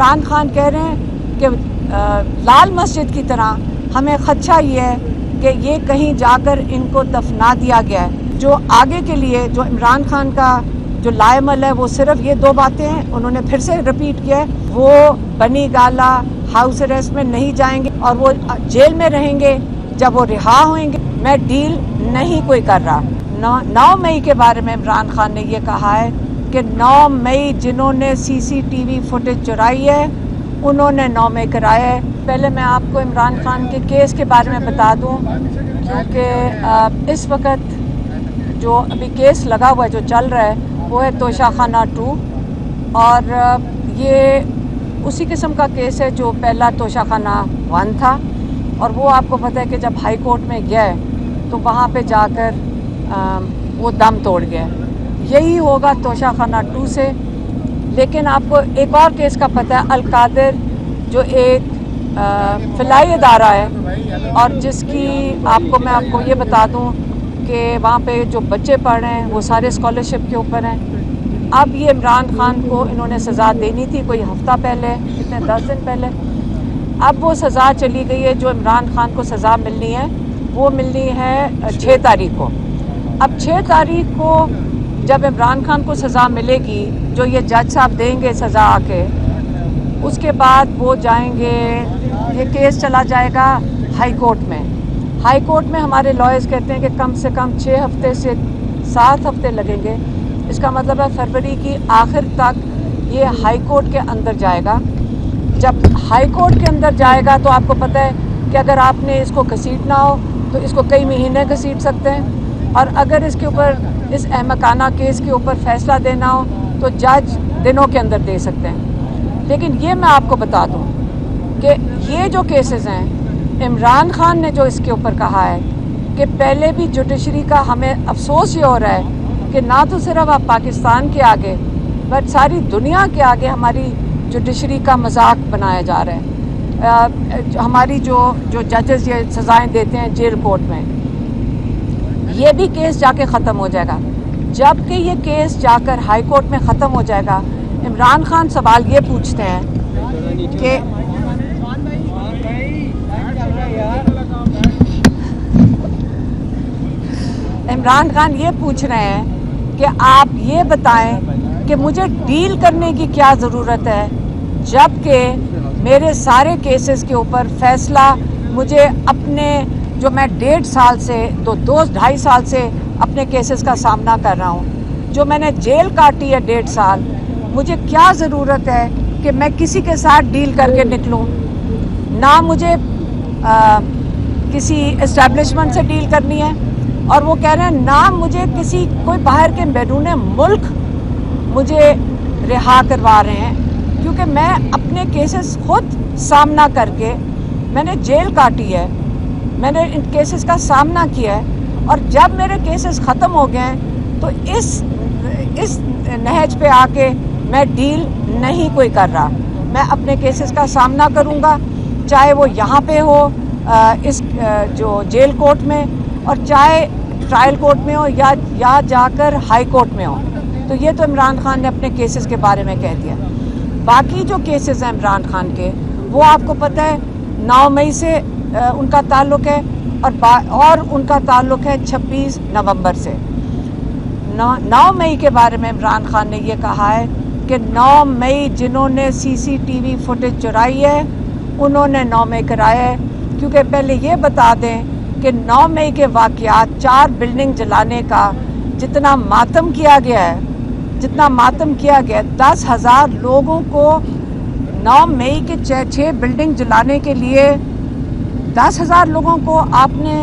इमरान खान कह रहे हैं कि लाल मस्जिद की तरह हमें खदशा ये है कि ये कहीं जाकर इनको दफना दिया गया है। जो आगे के लिए जो इमरान खान का जो लाएमल है वो सिर्फ ये दो बातें हैं, उन्होंने फिर से रिपीट किया है, वो बनी गाला हाउस अरेस्ट में नहीं जाएंगे और वो जेल में रहेंगे जब वो रिहा होंगे। मैं डील नहीं कोई कर रहा। 9 मई के बारे में इमरान खान ने ये कहा है कि 9 मई जिन्होंने सीसीटीवी फुटेज चुराई है उन्होंने 9 मई कराया है। पहले मैं आपको इमरान खान के केस के बारे में बता दूं, क्योंकि इस वक्त जो अभी केस लगा हुआ है जो चल रहा है वो है तोशाखाना 2, और ये उसी किस्म का केस है जो पहला तोशाखाना 1 था। और वो आपको पता है कि जब हाई कोर्ट में गया है तो वहाँ पे जाकर वो दम तोड़ गया। यही होगा तोशाखाना 2 से। लेकिन आपको एक और केस का पता है, अल-कादिर जो एक फलाही अदारा है और जिसकी मैं आपको ये बता दूं कि वहाँ पे जो बच्चे पढ़ रहे हैं वो सारे स्कॉलरशिप के ऊपर हैं। अब ये इमरान खान को इन्होंने सज़ा देनी थी कोई हफ़्ता पहले, कितने 10 दिन पहले। अब वो सज़ा चली गई है। जो इमरान खान को सज़ा मिलनी है वो मिलनी है 6 तारीख को। अब 6 तारीख को जब इमरान खान को सज़ा मिलेगी, जो ये जज साहब देंगे सज़ा आके, उसके बाद वो जाएंगे, ये केस चला जाएगा हाई कोर्ट में। हाई कोर्ट में हमारे लॉयर्स कहते हैं कि कम से कम 6 हफ्ते से 7 हफ्ते लगेंगे। इसका मतलब है फरवरी की आखिर तक ये हाई कोर्ट के अंदर जाएगा। जब हाई कोर्ट के अंदर जाएगा तो आपको पता है कि अगर आपने इसको घसीटना हो तो इसको कई महीने घसीट सकते हैं, और अगर इसके ऊपर इस अहमकाना केस के ऊपर फैसला देना हो तो जज दिनों के अंदर दे सकते हैं। लेकिन ये मैं आपको बता दूं कि ये जो केसेस हैं, इमरान खान ने जो इसके ऊपर कहा है कि पहले भी जुडिशरी का हमें अफसोस ये हो रहा है कि ना तो सिर्फ आप पाकिस्तान के आगे बट सारी दुनिया के आगे हमारी जुडिशरी का मजाक बनाया जा रहा है। हमारी जो जजेस ये सज़ाएं देते हैं जेल कोर्ट में, ये भी केस जाके ख़त्म हो जाएगा। जबकि ये केस जाकर हाई कोर्ट में ख़त्म हो जाएगा, इमरान खान सवाल ये पूछते हैं कि इमरान खान ये पूछ रहे हैं कि आप ये बताएं कि मुझे डील करने की क्या ज़रूरत है, जबकि मेरे सारे केसेस के ऊपर फैसला मुझे अपने जो मैं 1.5 साल से 2-2.5 साल से अपने केसेस का सामना कर रहा हूँ, जो मैंने जेल काटी है 1.5 साल, मुझे क्या ज़रूरत है कि मैं किसी के साथ डील करके निकलूँ। ना मुझे किसी एस्टेब्लिशमेंट से डील करनी है, और वो कह रहे हैं ना मुझे कोई बाहर के बैरून मुल्क मुझे रिहा करवा रहे हैं, क्योंकि मैं अपने केसेस खुद सामना करके मैंने जेल काटी है, मैंने इन केसेस का सामना किया है। और जब मेरे केसेस ख़त्म हो गए हैं तो इस नहज पे आके मैं डील नहीं कोई कर रहा। मैं अपने केसेस का सामना करूँगा, चाहे वो यहाँ पे हो इस जो जेल कोर्ट में, और चाहे ट्रायल कोर्ट में हो या जाकर हाई कोर्ट में हो। तो ये तो इमरान खान ने अपने केसेस के बारे में कह दिया। बाकी जो केसेस हैं इमरान खान के, वो आपको पता है 9 मई से उनका ताल्लुक़ है, और उनका ताल्लुक़ है 26 नवंबर से। 9 मई के बारे में इमरान खान ने ये कहा है कि 9 मई जिन्होंने सीसीटीवी फुटेज चुराई है उन्होंने 9 मई कराया है। क्योंकि पहले ये बता दें कि 9 मई के वाक़यात 4 बिल्डिंग जलाने का जितना मातम किया गया है, 10,000 लोगों को 9 मई के 6 बिल्डिंग जलाने के लिए 10,000 लोगों को आपने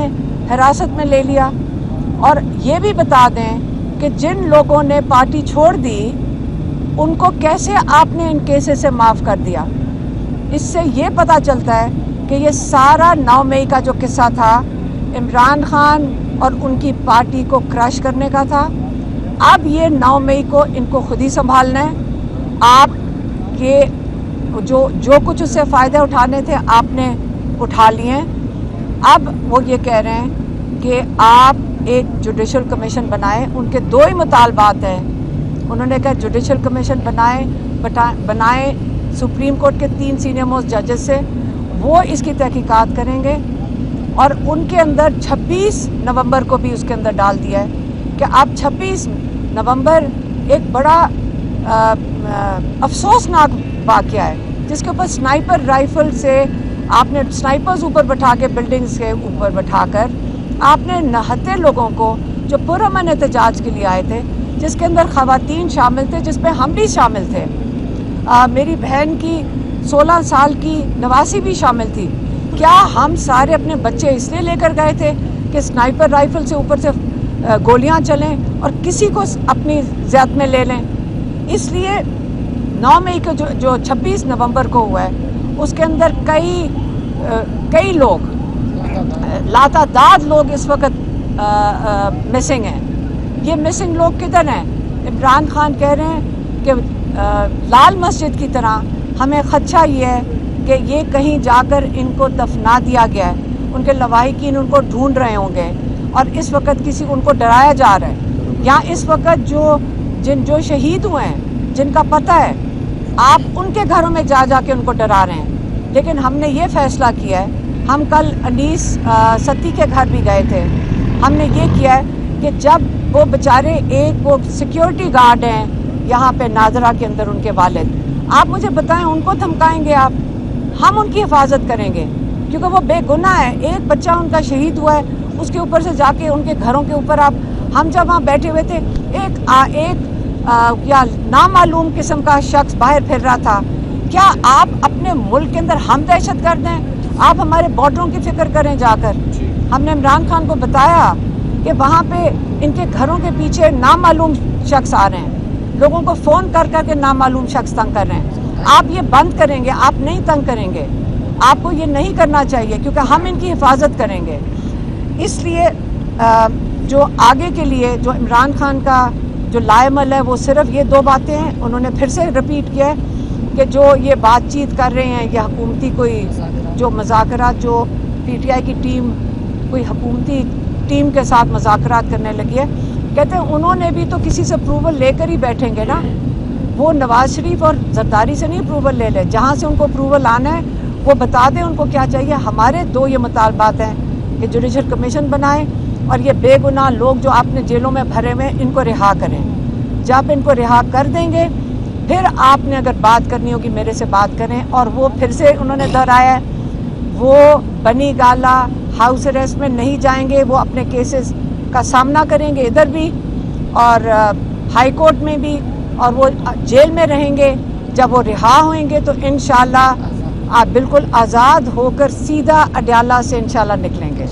हिरासत में ले लिया। और ये भी बता दें कि जिन लोगों ने पार्टी छोड़ दी उनको कैसे आपने इन केसेस से माफ़ कर दिया। इससे ये पता चलता है कि ये सारा 9 मई का जो किस्सा था इमरान खान और उनकी पार्टी को क्रश करने का था। अब ये 9 मई को इनको खुद ही संभालना है। आप ये जो कुछ उससे फ़ायदे उठाने थे आपने उठा लिए। अब वो ये कह रहे हैं कि आप एक जुडिशल कमीशन बनाएं। उनके 2 ही मुतालबात हैं। उन्होंने कहा जुडिशल कमीशन बनाएं सुप्रीम कोर्ट के 3 सीनियर मोस्ट जजेस से, वो इसकी तहकीकात करेंगे और उनके अंदर 26 नवंबर को भी उसके अंदर डाल दिया है कि अब 26 नवंबर एक बड़ा अफसोसनाक वाक़या है जिसके ऊपर स्नाइपर राइफल से आपने स्नाइपर्स ऊपर बैठा के बिल्डिंग्स के ऊपर बैठाकर आपने 69 लोगों को जो पुरअमन एहतजाज के लिए आए थे, जिसके अंदर ख़वातीन शामिल थे, जिसमें हम भी शामिल थे, मेरी बहन की 16 साल की नवासी भी शामिल थी। क्या हम सारे अपने बच्चे इसलिए लेकर गए थे कि स्नाइपर राइफल से ऊपर से गोलियां चलें और किसी को अपनी ज़ियादत में ले लें? इसलिए 9 मई को जो 26 नवंबर को हुआ है उसके अंदर कई लोग, लातादाद लोग इस वक्त मिसिंग हैं। ये मिसिंग लोग किधर हैं? इमरान खान कह रहे हैं कि लाल मस्जिद की तरह हमें खदशा ये है कि ये कहीं जाकर इनको दफना दिया गया है, उनके लवाहिकीन उनको ढूंढ रहे होंगे और इस वक्त उनको डराया जा रहा है। यहाँ इस वक्त जो शहीद हुए हैं, जिनका पता है, आप उनके घरों में जा के उनको डरा रहे हैं। लेकिन हमने ये फैसला किया है, हम कल अनीस सत्ती के घर भी गए थे, हमने ये किया है कि जब वो बेचारे वो सिक्योरिटी गार्ड हैं यहाँ पे नादरा के अंदर, उनके वालिद, आप मुझे बताएं उनको धमकाएंगे आप? हम उनकी हिफाजत करेंगे क्योंकि वो बेगुनाह है। एक बच्चा उनका शहीद हुआ है, उसके ऊपर से जाके उनके घरों के ऊपर हम जब वहाँ बैठे हुए थे, एक या नामालूम किस्म का शख्स बाहर फिर रहा था। क्या आप अपने मुल्क के अंदर हम दहशत गर्द हैं? आप हमारे बॉर्डरों की फिक्र करें जाकर। हमने इमरान खान को बताया कि वहाँ पे इनके घरों के पीछे नामालूम शख्स आ रहे हैं, लोगों को फ़ोन कर करके नामालूम शख्स तंग कर रहे हैं। आप ये बंद करेंगे? आप नहीं तंग करेंगे, आपको ये नहीं करना चाहिए क्योंकि हम इनकी हिफाजत करेंगे। इसलिए जो आगे के लिए जो इमरान खान का जो लाएमल है वो सिर्फ ये 2 बातें हैं। उन्होंने फिर से रिपीट किया है कि जो ये बातचीत कर रहे हैं, ये हुकूमती कोई जो मज़ाकरात, जो पीटीआई की टीम कोई हुकूमती टीम के साथ मज़ाकरात करने लगी है। कहते हैं उन्होंने भी तो किसी से अप्रूवल लेकर ही बैठेंगे ना, वो नवाज शरीफ और जरदारी से नहीं अप्रूवल ले ले, जहाँ से उनको अप्रूवल आना है वो बता दें उनको क्या चाहिए। हमारे 2 ये मुतालबात हैं कि जुडिशल कमीशन बनाएं और ये बेगुनाह लोग जो आपने जेलों में भरे हुए इनको रिहा करें। जब इनको रिहा कर देंगे फिर आपने अगर बात करनी होगी मेरे से बात करें। और वो फिर से उन्होंने दोहराया है, वो बनी गाला हाउस अरेस्ट में नहीं जाएंगे, वो अपने केसेस का सामना करेंगे इधर भी और हाई कोर्ट में भी, और वो जेल में रहेंगे। जब वो रिहा होंगे तो इंशाल्लाह आप बिल्कुल आज़ाद होकर सीधा अडयाला से इंशाल्लाह निकलेंगे।